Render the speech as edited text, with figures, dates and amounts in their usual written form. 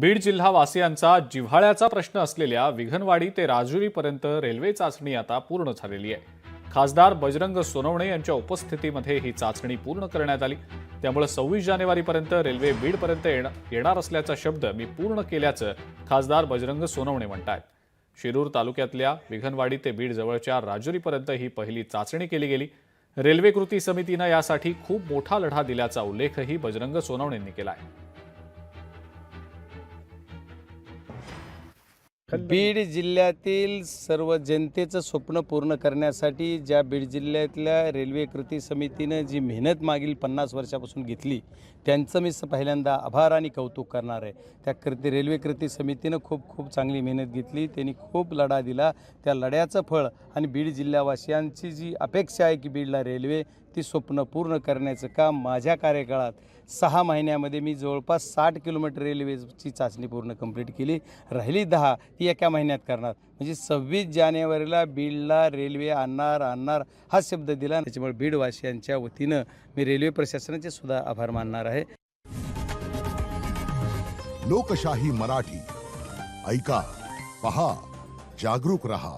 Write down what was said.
बीड जिल्हा वासियांचा जिव्हाळ्याचा प्रश्न असलेल्या विघनवाडी ते राजुरीपर्यंत रेल्वे चाचणी आता पूर्ण झालेली आहे। खासदार बजरंग सोनवणे यांच्या उपस्थितीमध्ये ही चाचणी पूर्ण करण्यात आली। त्यामुळे 26 जानेवारीपर्यंत रेल्वे बीडपर्यंत येणार असल्याचा शब्द मी पूर्ण केल्याचं खासदार बजरंग सोनवणे म्हणतात। शिरूर तालुक्यातल्या विघनवाडी ते बीड जवळच्या राजुरीपर्यंत ही पहिली चाचणी केली गेली। रेल्वे कृती समितीनं यासाठी खूप मोठा लढा दिल्याचा उल्लेखही बजरंग सोनवणेंनी केला आहे। बीड जिल्ह्यातील सर्व जनतेचं स्वप्न पूर्ण करण्यासाठी ज्या बीड जिल्ह्यातल्या रेल्वे कृती समितीनं जी मेहनत मागील 50 वर्षापासून घेतली त्यांचं मी पहिल्यांदा आभार आणि कौतुक करणार आहे। त्या रेल्वे कृती समितीनं खूप चांगली मेहनत घेतली, त्यांनी खूप लढा दिला। त्या लढ्याचं फळ आणि बीड जिल्हावासियांची जी अपेक्षा आहे की बीडला रेल्वे ती स्वप्न पूर्ण करण्याचं काम माझ्या कार्यकाळात 6 महिन्यामध्ये मी जवळपास 60 किलोमीटर रेल्वेची चाचणी पूर्ण कंप्लीट केली। राहिली 10 ती एका महिन्यात करणार, म्हणजे 26 जानेवारीला बीडला रेल्वे आणणार हा शब्द दिला। त्याच्यामुळे बीडवासियांच्या वतीनं मी रेल्वे प्रशासनाचे सुद्धा आभार मानणार आहे। लोकशाही मराठी ऐका, पहा, जागरूक रहा।